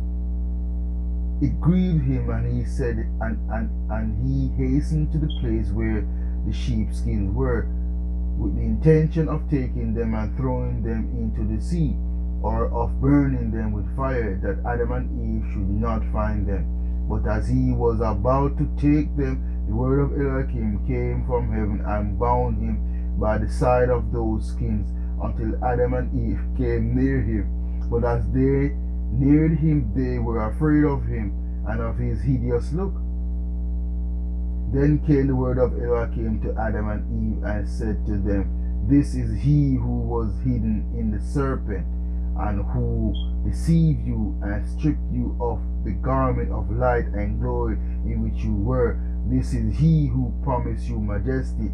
it grieved him, and he said, and he hastened to the place where the sheepskins were, with the intention of taking them and throwing them into the sea, or of burning them with fire, that Adam and Eve should not find them. But as he was about to take them, the word of Elohim came from heaven and bound him by the side of those skins until Adam and Eve came near him. But as they neared him, they were afraid of him and of his hideous look. Then came the word of Elohim to Adam and Eve and said to them, This is he who was hidden in the serpent, and who deceived you and stripped you of the garment of light and glory in which you were. This is he who promised you majesty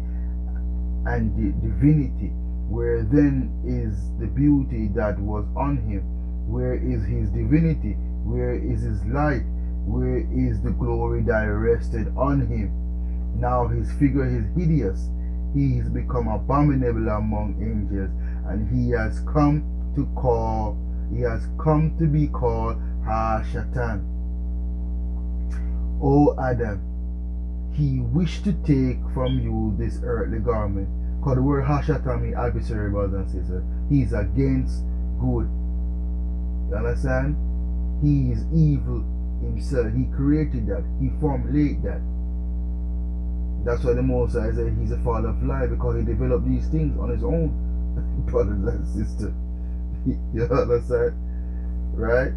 and divinity. Where then is the beauty that was on him? Where is his divinity? Where is his light? Where is the glory that rested on him? Now his figure is hideous. He has become abominable among angels, and he has come to be called Hashatan. O Adam, he wished to take from you this earthly garment. Because the word Hashatan means adversary, brothers and sisters. He is against good. You understand? He is evil himself. He created that. He formulated that. That's why the Moses said he's a father of lie, because he developed these things on his own. Brothers and sisters. You understand? Right?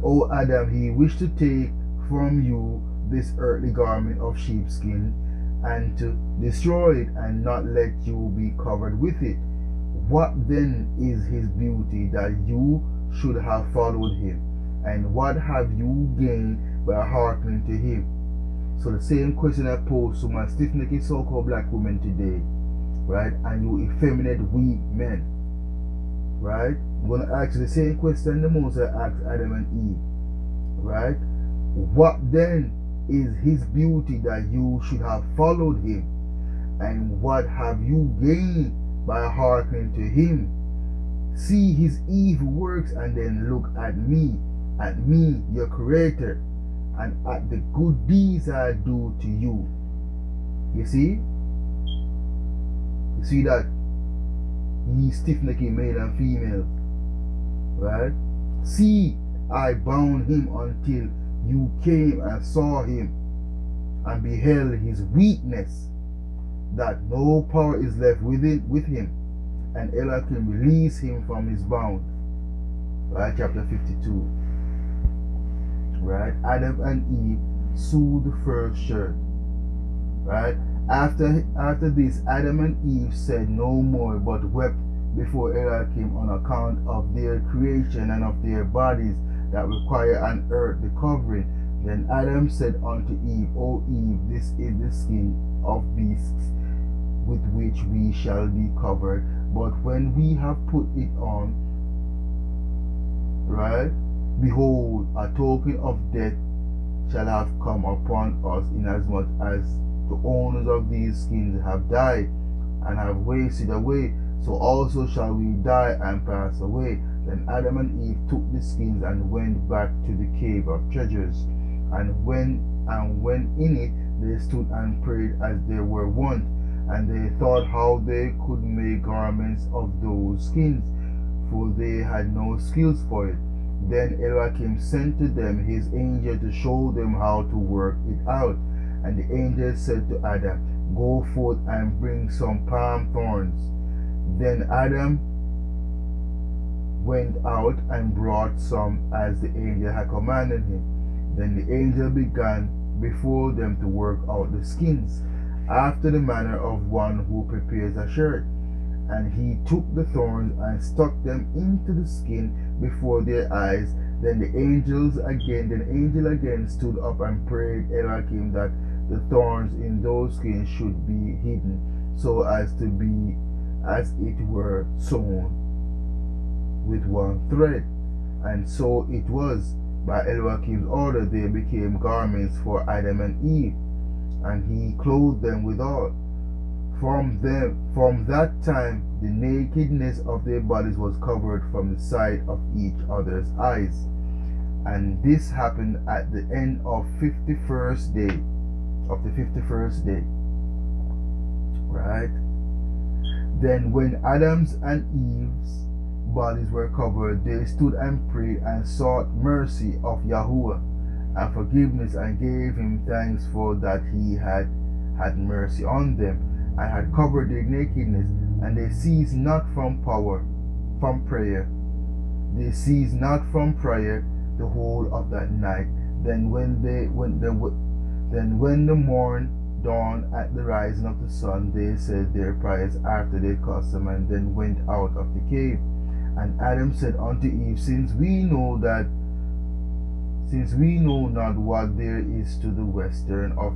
O Adam, he wished to take from you this earthly garment of sheepskin and to destroy it and not let you be covered with it. What then is his beauty that you should have followed him? And what have you gained by hearkening to him? So the same question I posed to my stiff-necked so-called black women today, right? And you effeminate weak men, right? I'm going to ask you the same question the Moses asked Adam and Eve, right? What then is his beauty that you should have followed him? And what have you gained by hearkening to him? See his evil works and then look at me, your creator, and at the good deeds I do to you. You see? You see that? Ye stiff-necked male and female, right? See, I bound him until you came and saw him and beheld his weakness, that no power is left with him, and Elohim release him from his bound. Right, chapter 52. Right, Adam and Eve sewed the first shirt. Right, after this, Adam and Eve said no more, but wept before Elohim on account of their creation and of their bodies that require an earthly covering. Then Adam said unto Eve, O Eve, this is the skin of beasts with which we shall be covered. But when we have put it on, right, behold, a token of death shall have come upon us, inasmuch as the owners of these skins have died and have wasted away, so also shall we die and pass away. Then Adam and Eve took the skins and went back to the cave of treasures. And when in it they stood and prayed as they were wont, and they thought how they could make garments of those skins, for they had no skills for it. Then Elohim sent to them his angel to show them how to work it out. And the angel said to Adam, Go forth and bring some palm thorns. Then Adam went out and brought some as the angel had commanded him. Then the angel began before them to work out the skins, after the manner of one who prepares a shirt. And he took the thorns and stuck them into the skin before their eyes. Then the angel again stood up and prayed Elohim that the thorns in those skins should be hidden, so as to be as it were sewn with one thread. And so it was. By Elohim's order they became garments for Adam and Eve, and he clothed them withal. From that time the nakedness of their bodies was covered from the sight of each other's eyes. And this happened at the end of 51st day, of the 51st day. Right? Then when Adam's and Eve's bodies were covered, they stood and prayed and sought mercy of Yahuwah and forgiveness, and gave him thanks for that he had had mercy on them and had covered their nakedness. And they ceased not from prayer. They ceased not from prayer the whole of that night. Then when the morn dawned at the rising of the sun, they said their prayers after their custom, and then went out of the cave. And Adam said unto Eve, Since we know not what there is to the westward of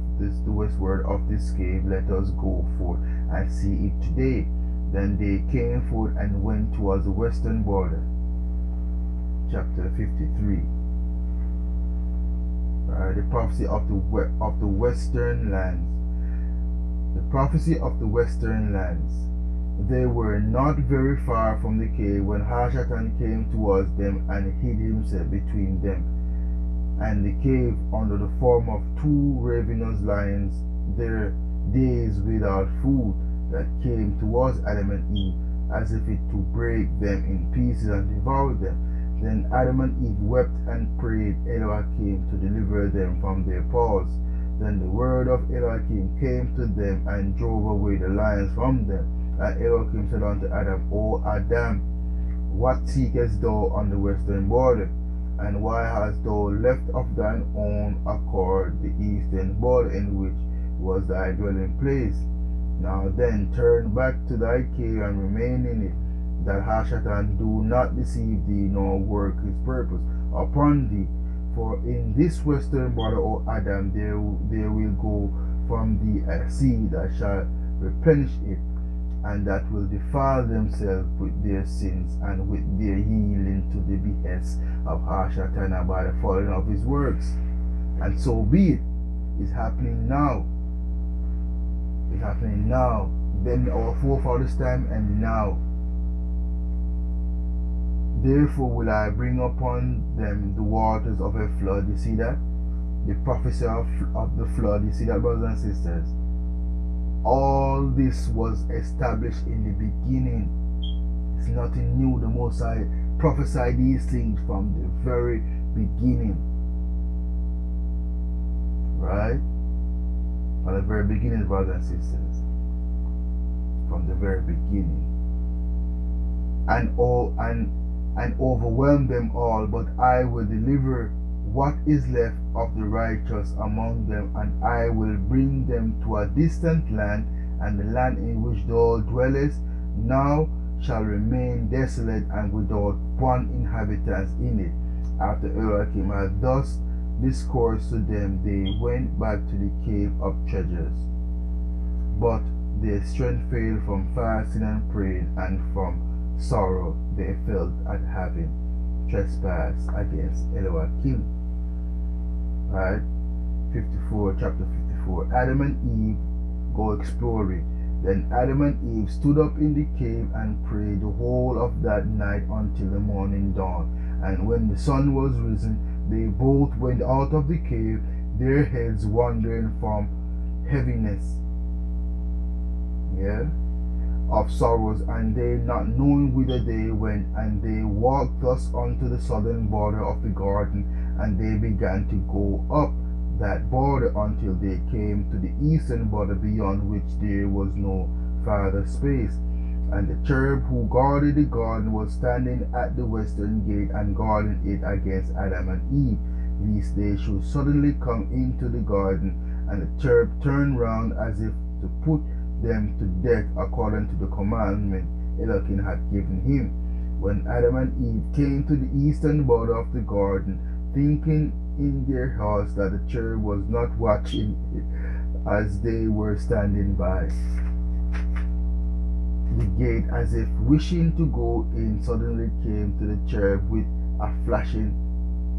this cave, let us go forth and see it today. Then they came forth and went towards the western border. Chapter 53. The prophecy of the western lands. The prophecy of the western lands. They were not very far from the cave when Hashatan came towards them and hid himself between them and the cave under the form of two ravenous lions, their days without food, that came towards Adam and Eve, as if it to break them in pieces and devour them. Then Adam and Eve wept and prayed Elohim to deliver them from their paws. Then the word of Elohim came to them and drove away the lions from them. And Elohim said unto Adam, O Adam, what seekest thou on the western border? And why hast thou left of thine own accord the eastern border, in which was thy dwelling place? Now then turn back to thy cave and remain in it, that Hashatan do not deceive thee, nor work his purpose upon thee. For in this western border, O Adam, there will go from thee a seed that shall replenish it, and that will defile themselves with their sins and with their yielding to the behest of Hashatan by the falling of his works. And so be it. It's happening now. It's happening now. Then our forefathers' time and now. Therefore will I bring upon them the waters of a flood. You see that? The prophecy of the flood. You see that, brothers and sisters? All this was established in the beginning. It's nothing new. The Most High prophesied these things from the very beginning. Right? From the very beginning, brothers and sisters. From the very beginning. And overwhelm them all, but I will deliver what is left of the righteous among them, and I will bring them to a distant land, and the land in which thou dwellest now shall remain desolate and without one inhabitant in it. After Elohim had thus discoursed to them, they went back to the cave of treasures. But their strength failed from fasting and praying, and from sorrow they felt at having trespassed against Elohim. Right? 54, chapter 54. Adam and Eve go exploring. Then Adam and Eve stood up in the cave and prayed the whole of that night until the morning dawn. And when the sun was risen, they both went out of the cave, their heads wandering from heaviness. Yeah? Of sorrows, and they not knowing whither they went, and they walked thus unto the southern border of the garden, and they began to go up that border until they came to the eastern border, beyond which there was no farther space. And the cherub who guarded the garden was standing at the western gate and guarding it against Adam and Eve, lest they should suddenly come into the garden. And the cherub turned round as if to put them to death according to the commandment Elohim had given him. When Adam and Eve came to the eastern border of the garden, thinking in their hearts that the cherub was not watching it, as they were standing by the gate, as if wishing to go in, suddenly came to the cherub with a flashing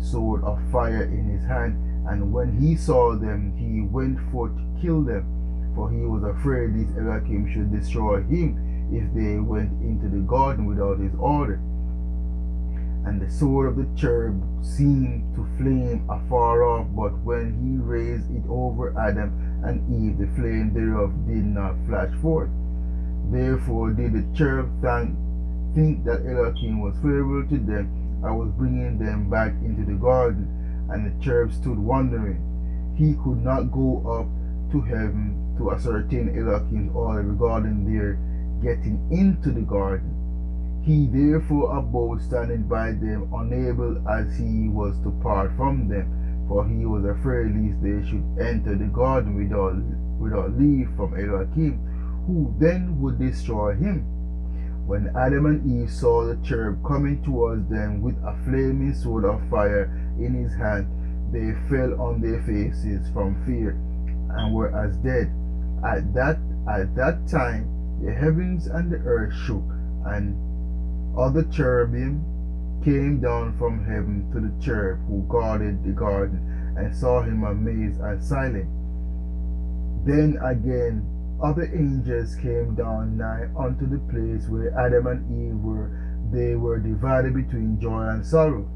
sword of fire in his hand. And when he saw them, he went forth to kill them, for he was afraid this Elohim should destroy him if they went into the garden without his order. And the sword of the cherub seemed to flame afar off, but when he raised it over Adam and Eve, the flame thereof did not flash forth. Therefore did the cherub think that Elohim was favorable to them and was bringing them back into the garden. And the cherub stood wondering. He could not go up to heaven to ascertain Elohim's order regarding their getting into the garden. He therefore abode standing by them, unable as he was to part from them, for he was afraid lest they should enter the garden without leave from Elohim, who then would destroy him. When Adam and Eve saw the cherub coming towards them with a flaming sword of fire in his hand, they fell on their faces from fear and were as dead. At that time the heavens and the earth shook, and other cherubim came down from heaven to the cherub who guarded the garden, and saw him amazed and silent. Then again other angels came down nigh unto the place where Adam and Eve were. They were divided between joy and sorrow.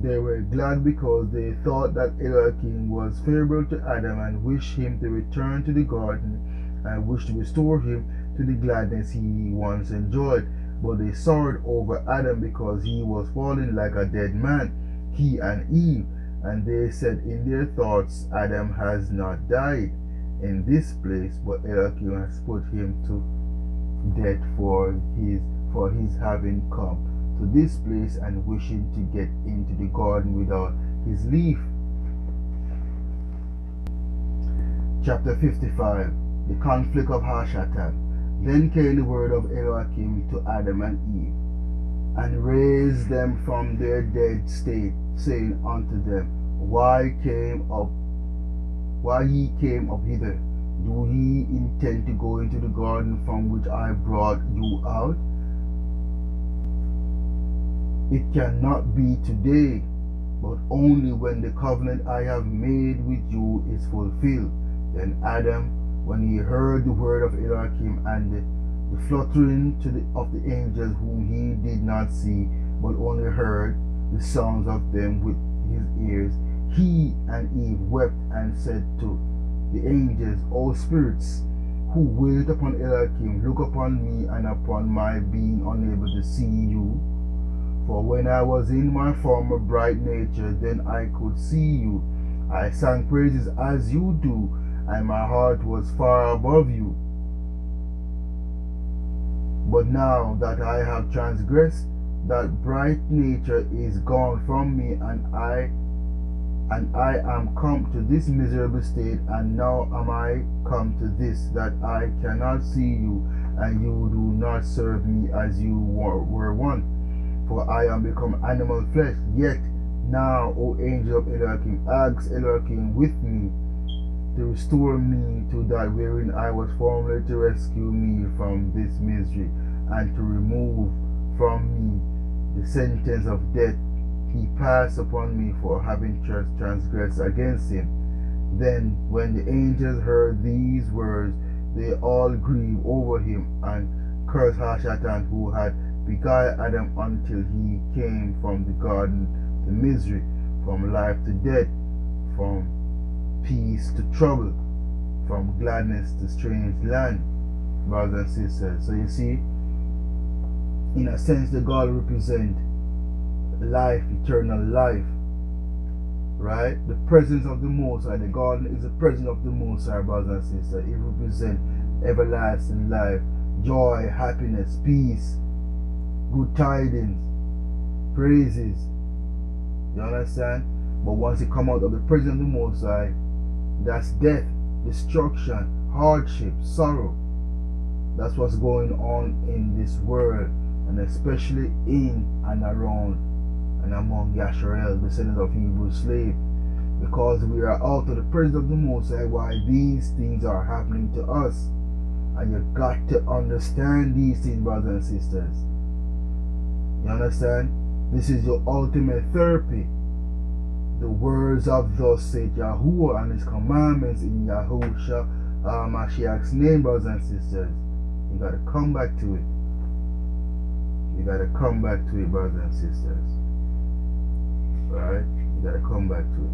They were glad because they thought that Elohim was favorable to Adam, and wished him to return to the garden, and wished to restore him to the gladness he once enjoyed. But they sorrowed over Adam because he was fallen like a dead man, he and Eve. And they said in their thoughts, Adam has not died in this place, but Elohim has put him to death for his having come to this place and wishing to get into the garden without his leave. Chapter 55. The conflict of Hashatan. Then came the word of Elohim to Adam and Eve, and raised them from their dead state, saying unto them, Why ye came up hither? Do ye intend to go into the garden from which I brought you out? It cannot be today, but only when the covenant I have made with you is fulfilled. Then Adam, when he heard the word of Elohim and the fluttering of the angels whom he did not see, but only heard the sounds of them with his ears, he and Eve wept and said to the angels, O spirits, who wait upon Elohim, look upon me and upon my being unable to see you. For when I was in my former bright nature, then I could see you. I sang praises as you do, and my heart was far above you. But now that I have transgressed, that bright nature is gone from me, and I am come to this miserable state, and now am I come to this, that I cannot see you, and you do not serve me as you were wont. For I am become animal flesh. Yet now, O angel of Elohim, ask Elohim with me to restore me to that wherein I was formerly, to rescue me from this misery, and to remove from me the sentence of death he passed upon me for having transgressed against him. Then when the angels heard these words, they all grieved over him, and cursed Hashatan, who had beguiled Adam, until he came from the garden to misery, from life to death, from peace to trouble, from gladness to strange land. Brothers and sisters, so you see, in a sense, the God represent life, eternal life, right? The presence of the Most High. The garden is the presence of the Most High, brothers and sisters. It represents everlasting life, joy, happiness, peace, good tidings, praises. You understand? But once you come out of the presence of the Most High, that's death, destruction, hardship, sorrow. That's what's going on in this world, and especially in and around and among Yasharel, descendants of Hebrew slave. Because we are out of the presence of the Most High, why these things are happening to us. And you got to understand these things, brothers and sisters. You understand? This is your ultimate therapy. The words of thus saith Yahuwah, and his commandments in Yahusha Mashiach's name, brothers and sisters. You gotta come back to it. You gotta come back to it, brothers and sisters. Right? You gotta come back to it.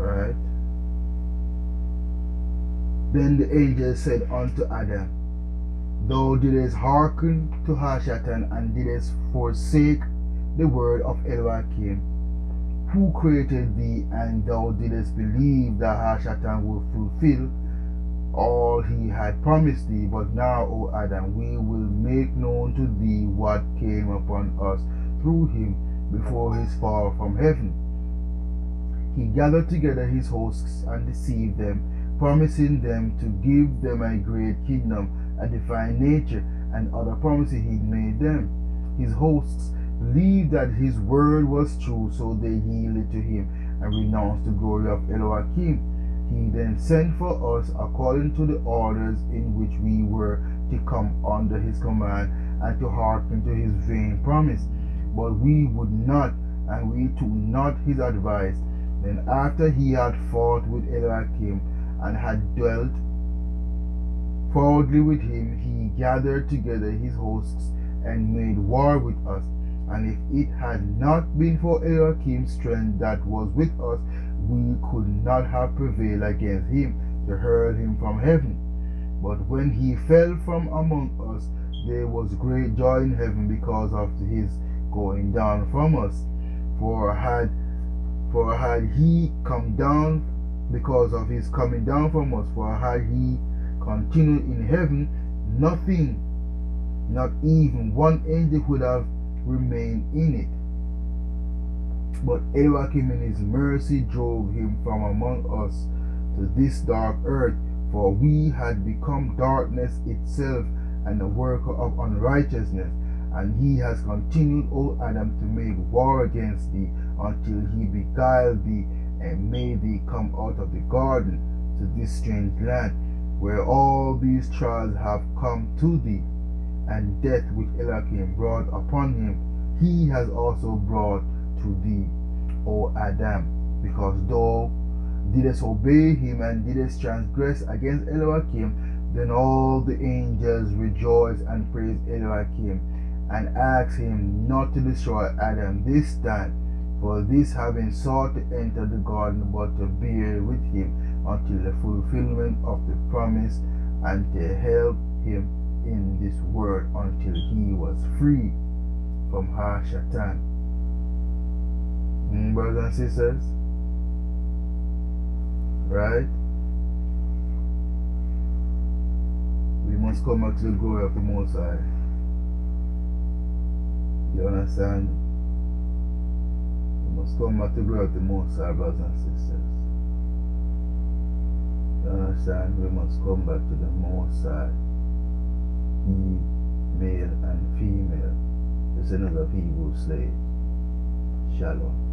Right? Then the angel said unto Adam, Thou didst hearken to Hashatan, and didst forsake the word of Elohim, who created thee, and thou didst believe that Hashatan would fulfill all he had promised thee. But now, O Adam, we will make known to thee what came upon us through him before his fall from heaven. He gathered together his hosts and deceived them, promising them to give them a great kingdom, a divine nature, and other promises he made them. His hosts believed that his word was true, so they yielded to him and renounced the glory of Elohim. He then sent for us according to the orders in which we were to come under his command and to hearken to his vain promise. But we would not, and we took not his advice. Then after he had fought with Elohim and had dwelt proudly with him, he gathered together his hosts and made war with us. And if it had not been for Elohim's strength that was with us, we could not have prevailed against him to hurl him from heaven. But when he fell from among us, there was great joy in heaven because of his going down from us. For had he come down, because of his coming down from us, for had he continued in heaven, nothing, not even one angel, would have remained in it. But Elohim in his mercy drove him from among us to this dark earth, for we had become darkness itself and the worker of unrighteousness. And he has continued, O Adam, to make war against thee, until he beguiled thee and made thee come out of the garden to this strange land, where all these trials have come to thee, and death which Elohim brought upon him, he has also brought to thee, O Adam, because thou didst obey him and didst transgress against Elohim. Then all the angels rejoiced and praised Elohim, and asked him not to destroy Adam this time, for this having sought to enter the garden, but to bear with him until the fulfillment of the promise, and to help him in this world until he was free from Hashatan. Brothers and sisters, right? We must come back to the glory of the Most High. You understand? We must come back to the glory of the Most High, brothers and sisters. You understand? We must come back to the Most High. Eve, male and female, descendants of Hebrew slaves. Shalom.